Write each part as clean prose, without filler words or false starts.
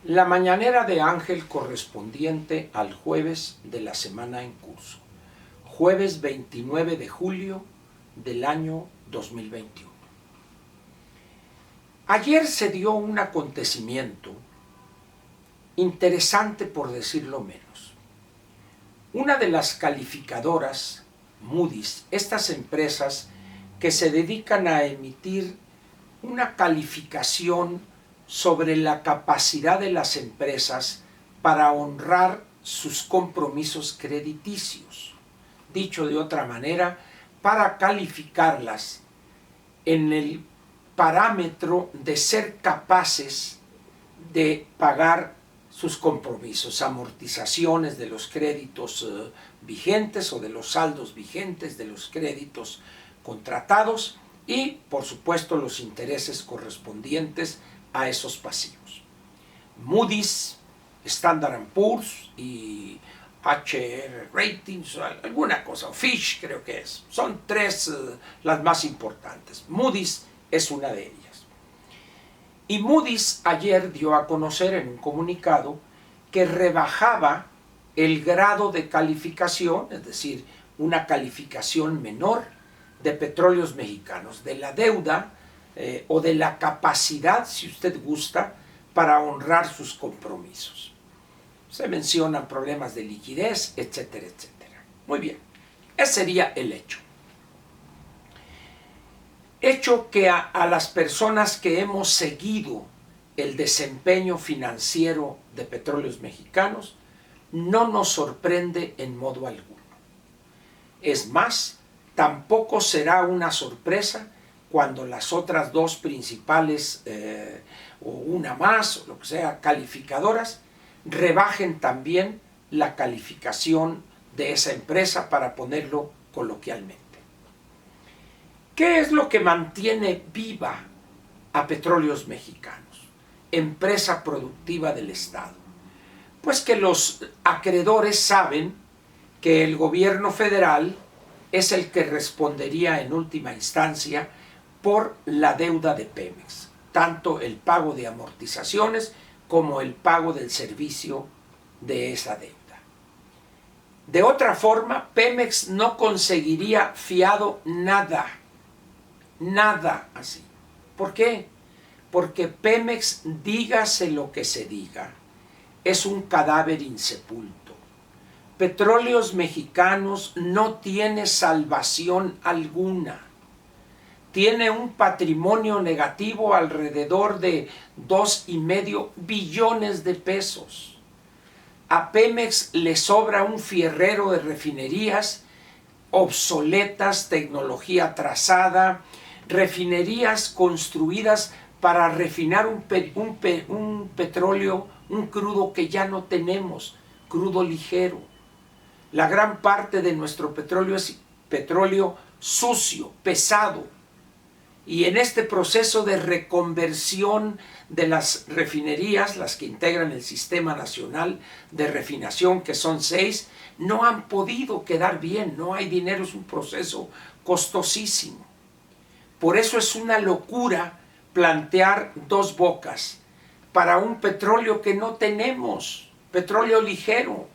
La mañanera de Ángel correspondiente al jueves de la semana en curso, jueves 29 de julio del año 2021. Ayer se dio un acontecimiento interesante, por decirlo menos. Una de las calificadoras, Moody's, estas empresas que se dedican a emitir una calificación sobre la capacidad de las empresas para honrar sus compromisos crediticios. Dicho de otra manera, para calificarlas en el parámetro de ser capaces de pagar sus compromisos, amortizaciones de los créditos vigentes o de los saldos vigentes de los créditos contratados y, por supuesto, los intereses correspondientes a esos pasivos. Moody's, Standard & Poor's y HR Ratings, alguna cosa, Fitch creo que es. Son tres las más importantes. Moody's es una de ellas. Y Moody's ayer dio a conocer en un comunicado que rebajaba el grado de calificación, es decir, una calificación menor de Petróleos Mexicanos, de la deuda o de la capacidad, si usted gusta, para honrar sus compromisos. Se mencionan problemas de liquidez, etcétera, etcétera. Muy bien, ese sería el hecho. Hecho que a las personas que hemos seguido el desempeño financiero de Petróleos Mexicanos no nos sorprende en modo alguno. Es más, tampoco será una sorpresa cuando las otras dos principales, o una más, o lo que sea, calificadoras, rebajen también la calificación de esa empresa, para ponerlo coloquialmente. ¿Qué es lo que mantiene viva a Petróleos Mexicanos, empresa productiva del Estado? Pues que los acreedores saben que el gobierno federal es el que respondería en última instancia por la deuda de Pemex, tanto el pago de amortizaciones como el pago del servicio de esa deuda. De otra forma, Pemex no conseguiría fiado nada así. ¿Por qué? Porque Pemex, dígase lo que se diga, es un cadáver insepulto. Petróleos Mexicanos no tiene salvación alguna. Tiene un patrimonio negativo alrededor de 2,5 billones de pesos. A Pemex le sobra un fierrero de refinerías obsoletas, tecnología atrasada, refinerías construidas para refinar un petróleo, un crudo que ya no tenemos, crudo ligero. La gran parte de nuestro petróleo es petróleo sucio, pesado. Y en este proceso de reconversión de las refinerías, las que integran el Sistema Nacional de Refinación, que son 6, no han podido quedar bien, no hay dinero, es un proceso costosísimo. Por eso es una locura plantear dos bocas para un petróleo que no tenemos, petróleo ligero.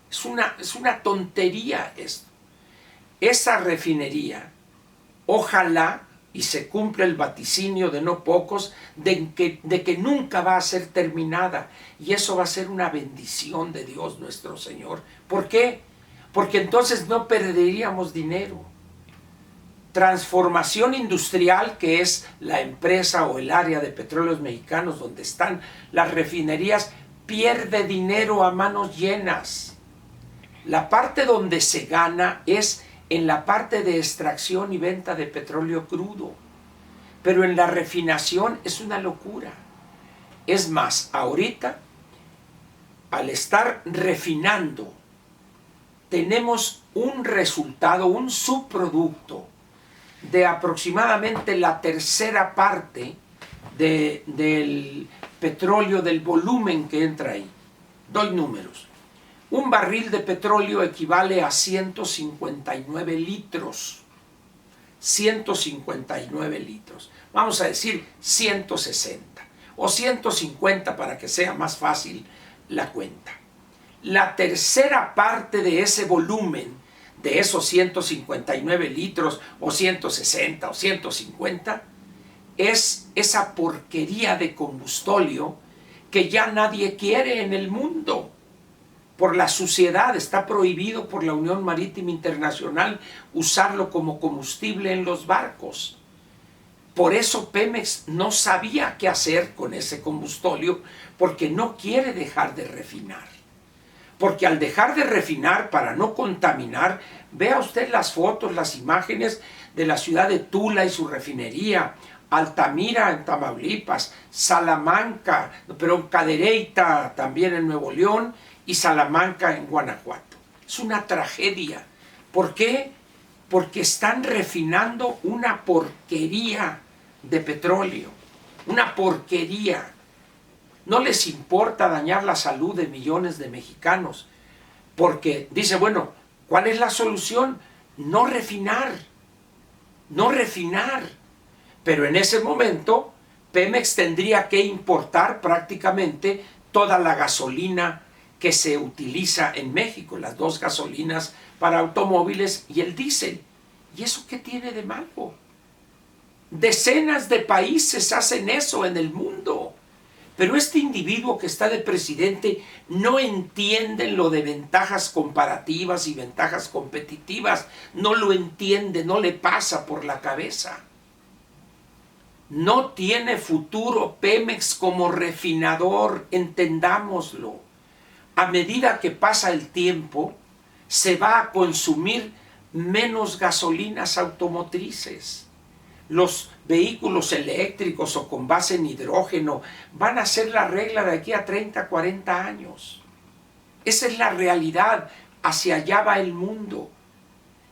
Es una tontería esto. Esa refinería, ojalá y se cumple el vaticinio de no pocos de que nunca va a ser terminada, y eso va a ser una bendición de Dios nuestro Señor. ¿Por qué? Porque entonces no perderíamos dinero. Transformación Industrial, que es la empresa o el área de Petróleos Mexicanos donde están las refinerías, pierde dinero a manos llenas. La parte donde se gana es en la parte de extracción y venta de petróleo crudo, pero en la refinación es una locura. Es más, ahorita, al estar refinando, tenemos un resultado, un subproducto de aproximadamente la tercera parte del petróleo, del volumen que entra ahí. Doy números. Un barril de petróleo equivale a 159 litros. 159 litros. Vamos a decir 160. o 150 para que sea más fácil la cuenta. La tercera parte de ese volumen, de esos 159 litros o 160 o 150, es esa porquería de combustóleo que ya nadie quiere en el mundo. Por la suciedad, está prohibido por la Unión Marítima Internacional usarlo como combustible en los barcos. Por eso Pemex no sabía qué hacer con ese combustóleo, porque no quiere dejar de refinar. Porque al dejar de refinar para no contaminar, vea usted las fotos, las imágenes de la ciudad de Tula y su refinería, Altamira en Tamaulipas, Salamanca, pero Cadereyta también en Nuevo León y Salamanca en Guanajuato. Es una tragedia. ¿Por qué? Porque están refinando una porquería de petróleo, una porquería. No les importa dañar la salud de millones de mexicanos, porque dice, bueno, ¿cuál es la solución? No refinar, no refinar. Pero en ese momento, Pemex tendría que importar prácticamente toda la gasolina que se utiliza en México, las dos gasolinas para automóviles y el diésel. ¿Y eso qué tiene de malo? Decenas de países hacen eso en el mundo. Pero este individuo que está de presidente no entiende lo de ventajas comparativas y ventajas competitivas. No lo entiende, no le pasa por la cabeza. No tiene futuro Pemex como refinador, entendámoslo. A medida que pasa el tiempo, se va a consumir menos gasolinas automotrices. Los vehículos eléctricos o con base en hidrógeno van a ser la regla de aquí a 30, 40 años. Esa es la realidad, hacia allá va el mundo.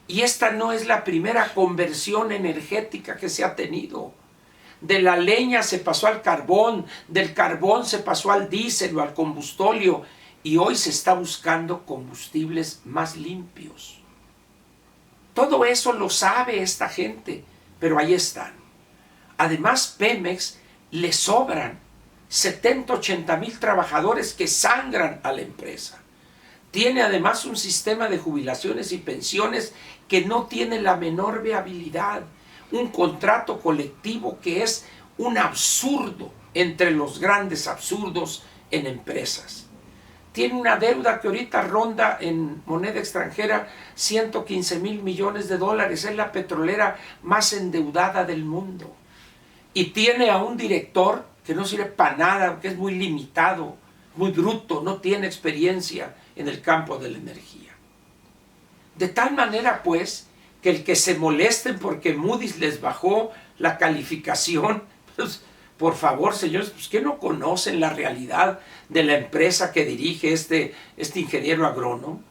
Y esta no es la primera conversión energética que se ha tenido. De la leña se pasó al carbón, del carbón se pasó al diésel o al combustóleo, y hoy se está buscando combustibles más limpios. Todo eso lo sabe esta gente, pero ahí están. Además, Pemex le sobran 70, 80 mil trabajadores que sangran a la empresa. Tiene además un sistema de jubilaciones y pensiones que no tiene la menor viabilidad. Un contrato colectivo que es un absurdo entre los grandes absurdos en empresas. Tiene una deuda que ahorita ronda en moneda extranjera 115 mil millones de dólares. Es la petrolera más endeudada del mundo. Y tiene a un director que no sirve para nada, que es muy limitado, muy bruto, no tiene experiencia en el campo de la energía. De tal manera, pues, que el que se molesten porque Moody's les bajó la calificación, pues, por favor, señores, pues que no conocen la realidad de la empresa que dirige este ingeniero agrónomo.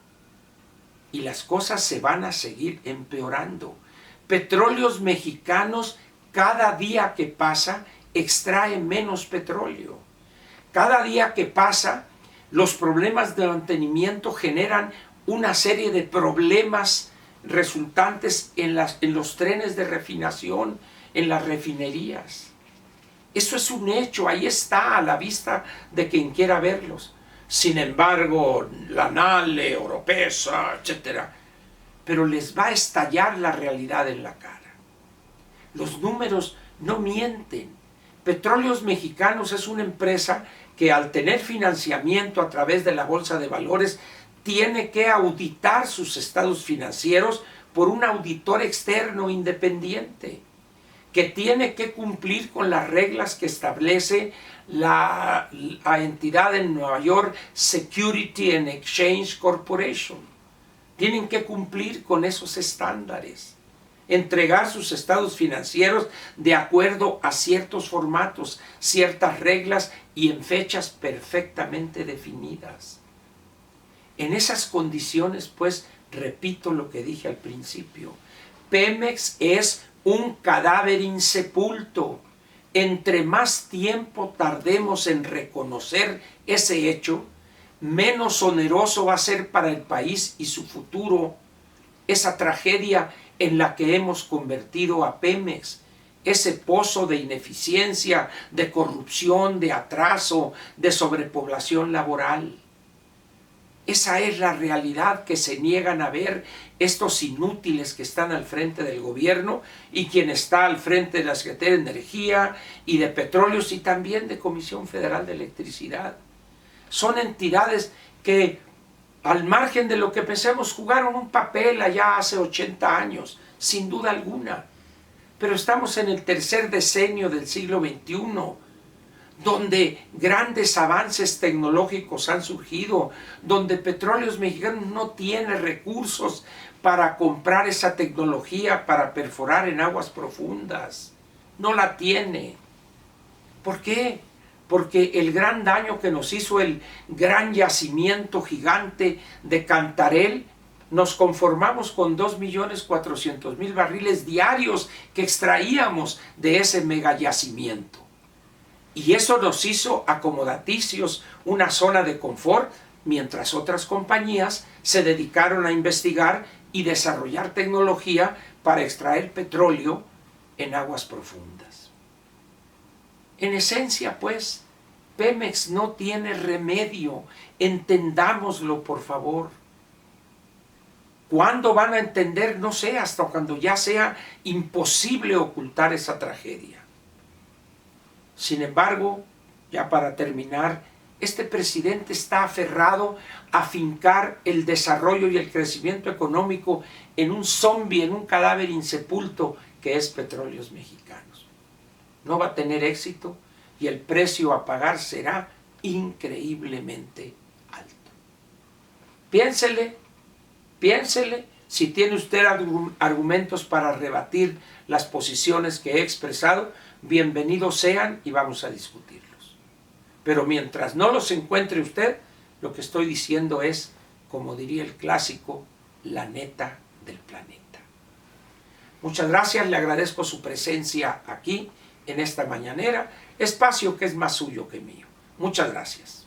Y las cosas se van a seguir empeorando. Petróleos Mexicanos, cada día que pasa, extrae menos petróleo. Cada día que pasa, los problemas de mantenimiento generan una serie de problemas resultantes en los trenes de refinación, en las refinerías. Eso es un hecho, ahí está, a la vista de quien quiera verlos. Sin embargo, la Nale, Oropesa, etc. Pero les va a estallar la realidad en la cara. Los números no mienten. Petróleos Mexicanos es una empresa que al tener financiamiento a través de la Bolsa de Valores, tiene que auditar sus estados financieros por un auditor externo independiente, que tiene que cumplir con las reglas que establece la entidad en Nueva York, Security and Exchange Corporation. Tienen que cumplir con esos estándares, entregar sus estados financieros de acuerdo a ciertos formatos, ciertas reglas y en fechas perfectamente definidas. En esas condiciones, pues, repito lo que dije al principio, Pemex es un cadáver insepulto. Entre más tiempo tardemos en reconocer ese hecho, menos oneroso va a ser para el país y su futuro esa tragedia en la que hemos convertido a Pemex, ese pozo de ineficiencia, de corrupción, de atraso, de sobrepoblación laboral. Esa es la realidad que se niegan a ver estos inútiles que están al frente del gobierno y quien está al frente de la Secretaría de Energía y de Petróleos y también de Comisión Federal de Electricidad. Son entidades que, al margen de lo que pensemos, jugaron un papel allá hace 80 años, sin duda alguna. Pero estamos en el tercer decenio del siglo XXI, donde grandes avances tecnológicos han surgido, donde Petróleos Mexicanos no tiene recursos para comprar esa tecnología para perforar en aguas profundas. No la tiene. ¿Por qué? Porque el gran daño que nos hizo el gran yacimiento gigante de Cantarell, nos conformamos con 2.400.000 barriles diarios que extraíamos de ese mega yacimiento. Y eso nos hizo acomodaticios, una zona de confort, mientras otras compañías se dedicaron a investigar y desarrollar tecnología para extraer petróleo en aguas profundas. En esencia, pues, Pemex no tiene remedio. Entendámoslo, por favor. ¿Cuándo van a entender? No sé, hasta cuando ya sea imposible ocultar esa tragedia. Sin embargo, ya para terminar, este presidente está aferrado a fincar el desarrollo y el crecimiento económico en un zombie, en un cadáver insepulto que es Petróleos Mexicanos. No va a tener éxito y el precio a pagar será increíblemente alto. Piénsele, si tiene usted argumentos para rebatir las posiciones que he expresado, bienvenidos sean y vamos a discutirlos. Pero mientras no los encuentre usted, lo que estoy diciendo es, como diría el clásico, la neta del planeta. Muchas gracias, le agradezco su presencia aquí en esta mañanera, espacio que es más suyo que mío. Muchas gracias.